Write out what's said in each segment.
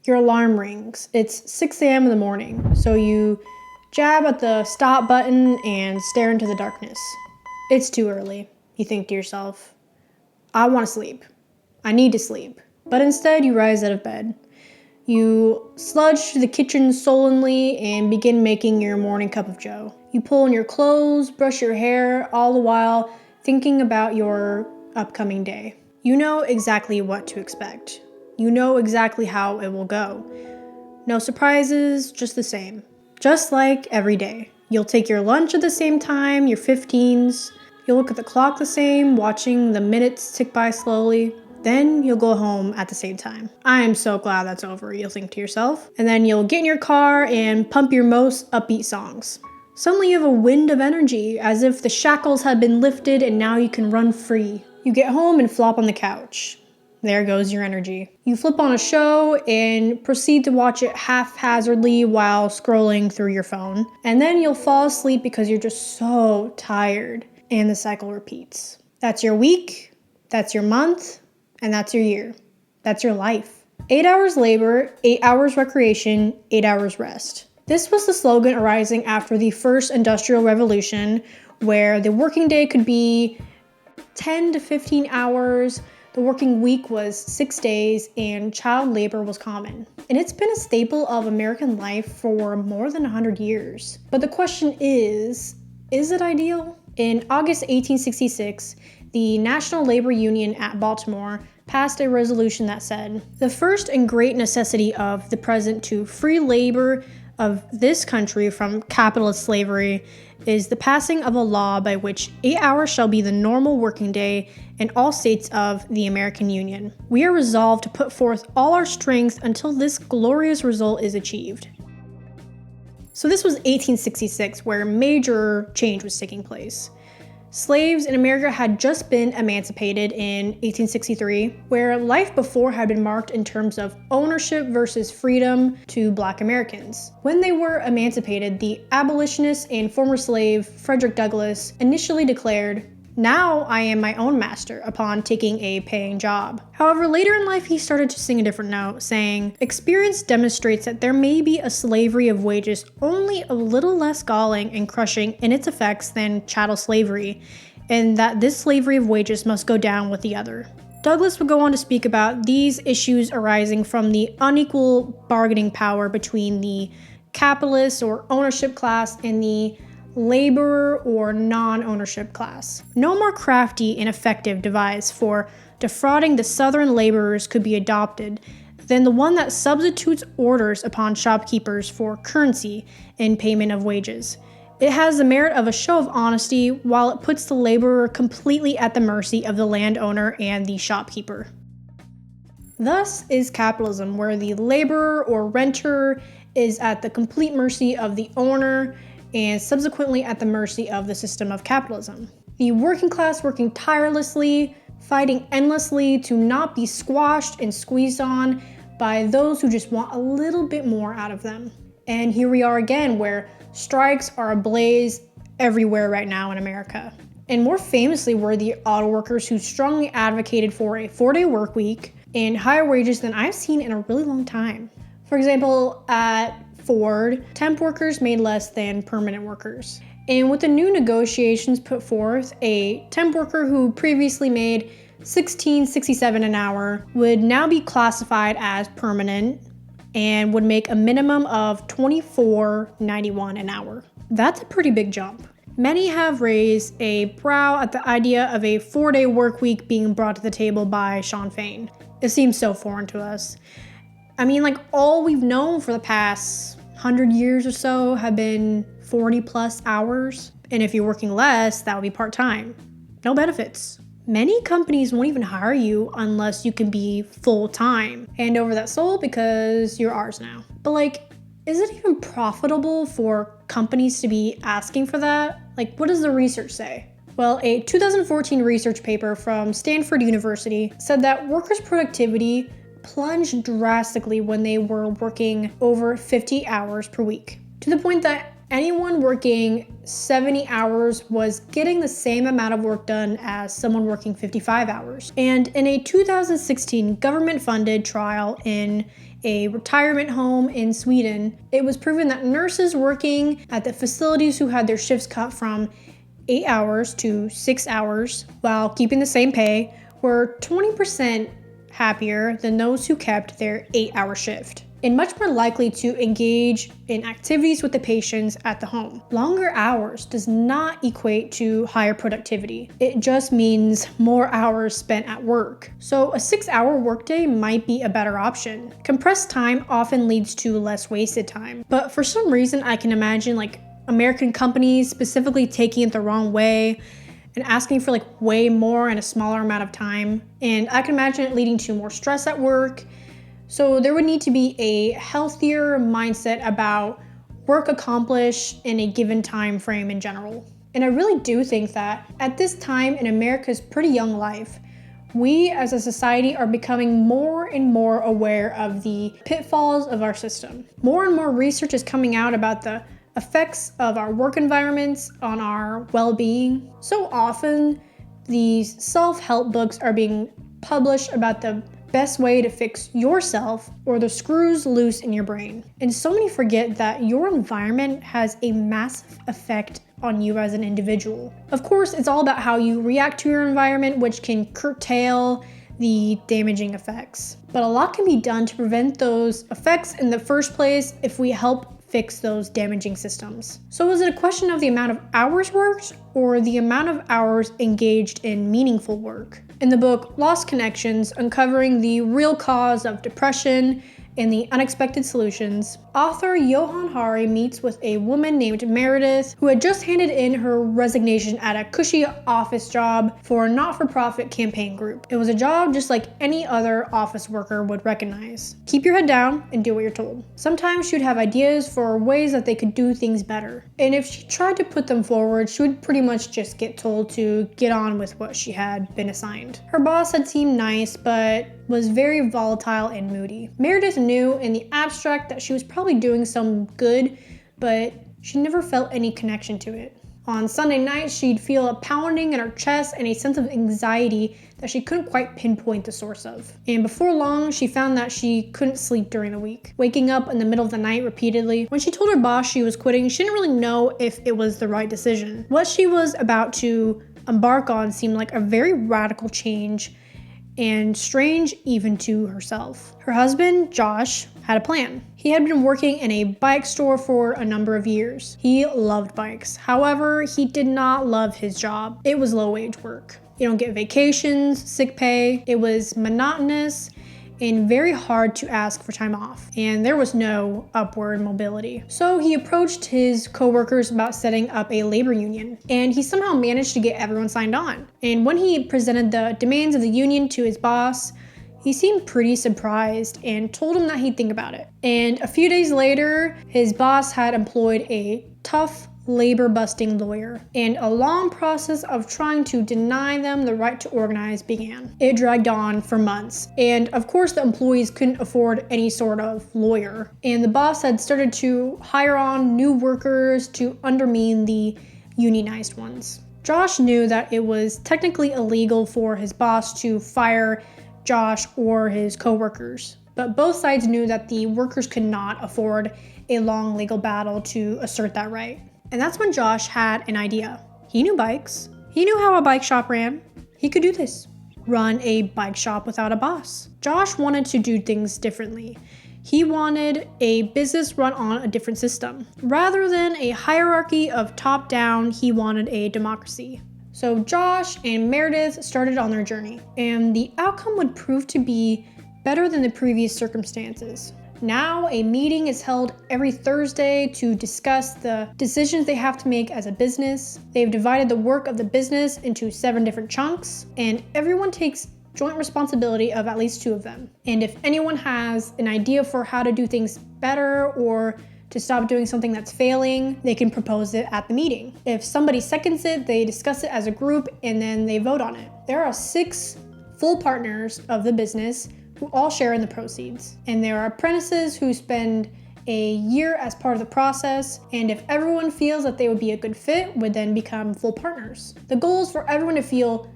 Your alarm rings. It's 6 a.m. in the morning, so you jab at the stop button and stare into the darkness. It's too early. You think to yourself, I want to sleep. I need to sleep. But instead, you rise out of bed. You sludge to the kitchen sullenly and begin making your morning cup of joe. You pull on your clothes, brush your hair, all the while thinking about your upcoming day. You know exactly what to expect. You know exactly how it will go. No surprises, just the same. Just like every day. You'll take your lunch at the same time, your 15s. You'll look at the clock the same, watching the minutes tick by slowly. Then you'll go home at the same time. I am so glad that's over, you'll think to yourself. And then you'll get in your car and pump your most upbeat songs. Suddenly you have a wind of energy, as if the shackles had been lifted and now you can run free. You get home and flop on the couch. There goes your energy. You flip on a show and proceed to watch it haphazardly while scrolling through your phone. And then you'll fall asleep because you're just so tired. And the cycle repeats. That's your week, that's your month, and that's your year. That's your life. 8 hours labor, 8 hours recreation, 8 hours rest. This was the slogan arising after the first industrial revolution, where the working day could be 10 to 15 hours, the working week was 6 days, and child labor was common. And it's been a staple of American life for more than 100 years. But the question is it ideal? In August 1866, the National Labor Union at Baltimore passed a resolution that said, "The first and great necessity of the present to free labor of this country from capitalist slavery is the passing of a law by which 8 hours shall be the normal working day in all states of the American Union. We are resolved to put forth all our strength until this glorious result is achieved." So this was 1866, where major change was taking place. Slaves in America had just been emancipated in 1863, where life before had been marked in terms of ownership versus freedom to Black Americans. When they were emancipated, the abolitionist and former slave Frederick Douglass initially declared, "Now I am my own master," upon taking a paying job. However, later in life he started to sing a different note, saying, "Experience demonstrates that there may be a slavery of wages only a little less galling and crushing in its effects than chattel slavery, and that this slavery of wages must go down with the other." Douglass would go on to speak about these issues arising from the unequal bargaining power between the capitalist or ownership class and the laborer or non-ownership class. No more crafty and effective device for defrauding the Southern laborers could be adopted than the one that substitutes orders upon shopkeepers for currency in payment of wages. It has the merit of a show of honesty, while it puts the laborer completely at the mercy of the landowner and the shopkeeper. Thus is capitalism, where the laborer or renter is at the complete mercy of the owner and subsequently at the mercy of the system of capitalism. The working class working tirelessly, fighting endlessly to not be squashed and squeezed on by those who just want a little bit more out of them. And here we are again, where strikes are ablaze everywhere right now in America. And more famously were the auto workers, who strongly advocated for a 4-day work week and higher wages than I've seen in a really long time. For example, at Ford, temp workers made less than permanent workers. And with the new negotiations put forth, a temp worker who previously made $16.67 an hour would now be classified as permanent and would make a minimum of $24.91 an hour. That's a pretty big jump. Many have raised a brow at the idea of a 4-day work week being brought to the table by Shawn Fain. It seems so foreign to us. I mean, like, all we've known for the past 100 years or so have been 40 plus hours. And if you're working less, that would be part-time. No benefits. Many companies won't even hire you unless you can be full-time. Hand over that soul because you're ours now. But like, is it even profitable for companies to be asking for that? Like, what does the research say? Well, a 2014 research paper from Stanford University said that workers' productivity plunged drastically when they were working over 50 hours per week, to the point that anyone working 70 hours was getting the same amount of work done as someone working 55 hours. And in a 2016 government-funded trial in a retirement home in Sweden, it was proven that nurses working at the facilities who had their shifts cut from 8 hours to 6 hours while keeping the same pay were 20% happier than those who kept their 8-hour shift, and much more likely to engage in activities with the patients at the home. Longer hours does not equate to higher productivity. It just means more hours spent at work. So a 6-hour workday might be a better option. Compressed time often leads to less wasted time. But for some reason, I can imagine American companies specifically taking it the wrong way and asking for way more in a smaller amount of time. And I can imagine it leading to more stress at work. So there would need to be a healthier mindset about work accomplished in a given time frame in general. And I really do think that at this time in America's pretty young life, we as a society are becoming more and more aware of the pitfalls of our system. More and more research is coming out about the effects of our work environments on our well-being. So often, these self-help books are being published about the best way to fix yourself or the screws loose in your brain. And so many forget that your environment has a massive effect on you as an individual. Of course, it's all about how you react to your environment, which can curtail the damaging effects. But a lot can be done to prevent those effects in the first place if we help fix those damaging systems. So is it a question of the amount of hours worked or the amount of hours engaged in meaningful work? In the book Lost Connections, Uncovering the Real Cause of Depression and the Unexpected Solutions, author Johann Hari meets with a woman named Meredith who had just handed in her resignation at a cushy office job for a not-for-profit campaign group. It was a job just like any other office worker would recognize. Keep your head down and do what you're told. Sometimes she would have ideas for ways that they could do things better. And if she tried to put them forward, she would pretty much just get told to get on with what she had been assigned. Her boss had seemed nice, but was very volatile and moody. Meredith knew in the abstract that she was probably doing some good, but she never felt any connection to it. On Sunday nights, she'd feel a pounding in her chest and a sense of anxiety that she couldn't quite pinpoint the source of. And before long, she found that she couldn't sleep during the week, waking up in the middle of the night repeatedly. When she told her boss she was quitting, she didn't really know if it was the right decision. What she was about to embark on seemed like a very radical change and strange even to herself. Her husband, Josh, had a plan. He had been working in a bike store for a number of years. He loved bikes. However, he did not love his job. It was low-wage work. You don't get vacations, sick pay. It was monotonous and very hard to ask for time off, and there was no upward mobility. So he approached his coworkers about setting up a labor union, and he somehow managed to get everyone signed on. And when he presented the demands of the union to his boss, he seemed pretty surprised and told him that he'd think about it. And a few days later, his boss had employed a tough labor-busting lawyer, and a long process of trying to deny them the right to organize began. It dragged on for months, and of course the employees couldn't afford any sort of lawyer, and the boss had started to hire on new workers to undermine the unionized ones. Josh knew that it was technically illegal for his boss to fire Josh or his co-workers, but both sides knew that the workers could not afford a long legal battle to assert that right. And that's when Josh had an idea. He knew bikes. He knew how a bike shop ran. He could do this. Run a bike shop without a boss. Josh wanted to do things differently. He wanted a business run on a different system. Rather than a hierarchy of top-down, he wanted a democracy. So Josh and Meredith started on their journey, and the outcome would prove to be better than the previous circumstances. Now, a meeting is held every Thursday to discuss the decisions they have to make as a business. They've divided the work of the business into 7 different chunks, and everyone takes joint responsibility of at least 2 of them. And if anyone has an idea for how to do things better or to stop doing something that's failing, they can propose it at the meeting. If somebody seconds it, they discuss it as a group and then they vote on it. There are 6 full partners of the business who all share in the proceeds. And there are apprentices who spend a year as part of the process, and if everyone feels that they would be a good fit, would then become full partners. The goal is for everyone to feel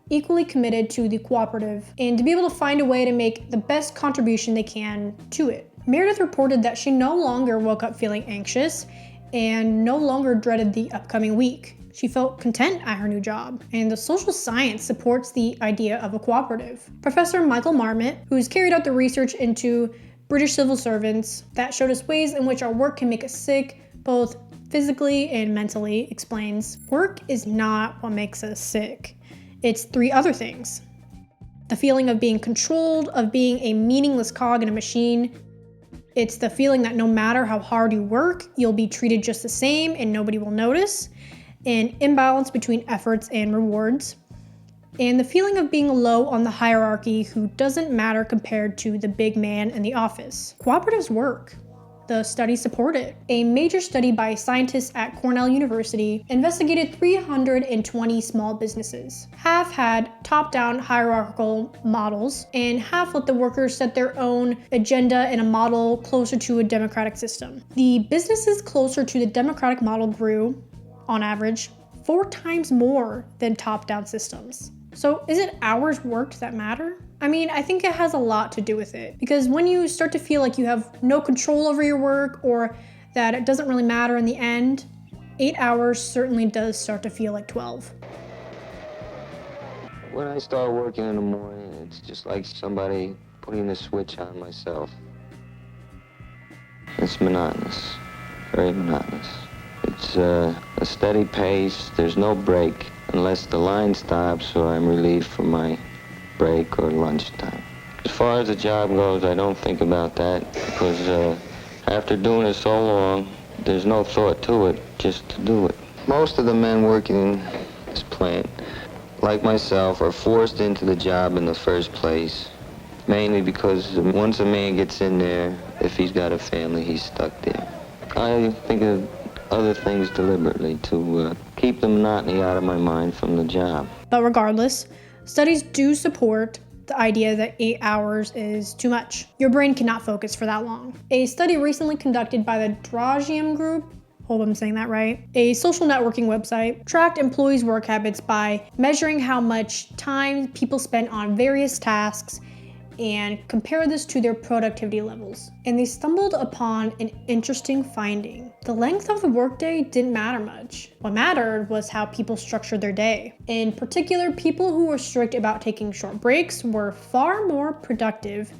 equally committed to the cooperative and to be able to find a way to make the best contribution they can to it. Meredith reported that she no longer woke up feeling anxious and no longer dreaded the upcoming week. She felt content at her new job, and the social science supports the idea of a cooperative. Professor Michael Marmot, who's carried out the research into British civil servants that showed us ways in which our work can make us sick, both physically and mentally, explains, work is not what makes us sick. It's 3 other things. The feeling of being controlled, of being a meaningless cog in a machine. It's the feeling that no matter how hard you work, you'll be treated just the same and nobody will notice. An imbalance between efforts and rewards. And the feeling of being low on the hierarchy who doesn't matter compared to the big man in the office. Cooperatives work. The studies support it. A major study by scientists at Cornell University investigated 320 small businesses. Half had top-down hierarchical models, and half let the workers set their own agenda in a model closer to a democratic system. The businesses closer to the democratic model grew, on average, 4 times more than top-down systems. So is it hours worked that matter? I mean, I think it has a lot to do with it, because when you start to feel like you have no control over your work or that it doesn't really matter in the end, 8 hours certainly does start to feel like 12. When I start working in the morning, it's just like somebody putting a switch on myself. It's monotonous, very monotonous. It's a steady pace, there's no break unless the line stops or I'm relieved from my break or lunchtime. As far as the job goes, I don't think about that because after doing it so long, there's no thought to it, just to do it. Most of the men working in this plant, like myself, are forced into the job in the first place, mainly because once a man gets in there, if he's got a family, he's stuck there. I think of other things deliberately to keep the monotony out of my mind from the job. But regardless, studies do support the idea that 8 hours is too much. Your brain cannot focus for that long. A study recently conducted by the Dragium Group, hope I'm saying that right, a social networking website, tracked employees' work habits by measuring how much time people spent on various tasks and compare this to their productivity levels. And they stumbled upon an interesting finding. The length of the workday didn't matter much. What mattered was how people structured their day. In particular, people who were strict about taking short breaks were far more productive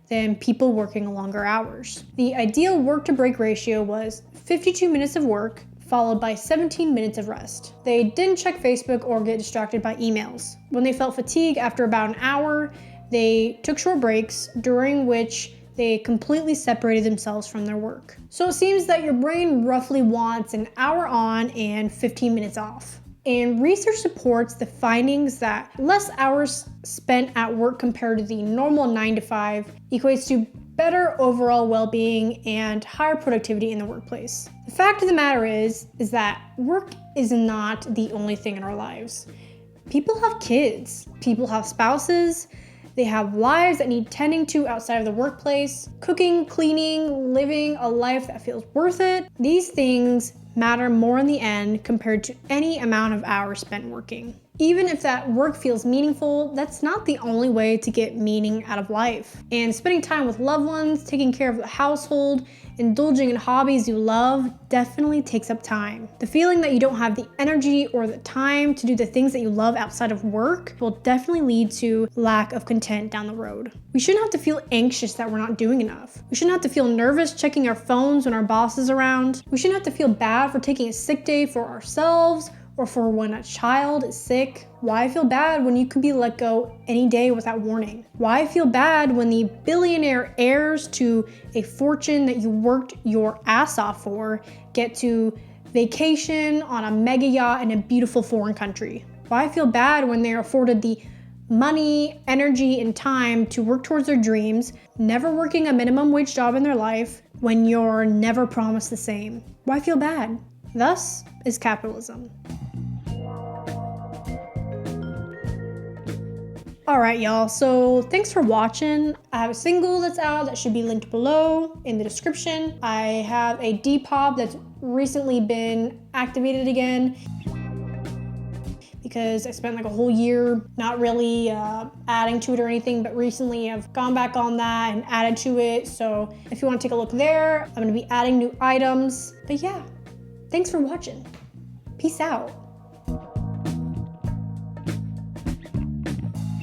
than people working longer hours. The ideal work-to-break ratio was 52 minutes of work, followed by 17 minutes of rest. They didn't check Facebook or get distracted by emails. When they felt fatigue after about an hour, they took short breaks during which they completely separated themselves from their work. So it seems that your brain roughly wants an hour on and 15 minutes off. And research supports the findings that less hours spent at work compared to the normal 9 to 5 equates to better overall well-being and higher productivity in the workplace. The fact of the matter is that work is not the only thing in our lives. People have kids, people have spouses, they have lives that need tending to outside of the workplace, cooking, cleaning, living a life that feels worth it. These things matter more in the end compared to any amount of hours spent working. Even if that work feels meaningful, that's not the only way to get meaning out of life. And spending time with loved ones, taking care of the household, indulging in hobbies you love definitely takes up time. The feeling that you don't have the energy or the time to do the things that you love outside of work will definitely lead to lack of content down the road. We shouldn't have to feel anxious that we're not doing enough. We shouldn't have to feel nervous checking our phones when our boss is around. We shouldn't have to feel bad for taking a sick day for ourselves or for when a child is sick. Why feel bad when you could be let go any day without warning? Why feel bad when the billionaire heirs to a fortune that you worked your ass off for get to vacation on a mega yacht in a beautiful foreign country? Why feel bad when they're afforded the money, energy, and time to work towards their dreams, never working a minimum wage job in their life, when you're never promised the same? Why feel bad? Thus is capitalism. Alright y'all, so thanks for watching. I have a single that's out that should be linked below in the description. I have a Depop that's recently been activated again because I spent like a whole year not really adding to it or anything, but recently I've gone back on that and added to it. So if you want to take a look there, I'm going to be adding new items. But yeah, thanks for watching. Peace out.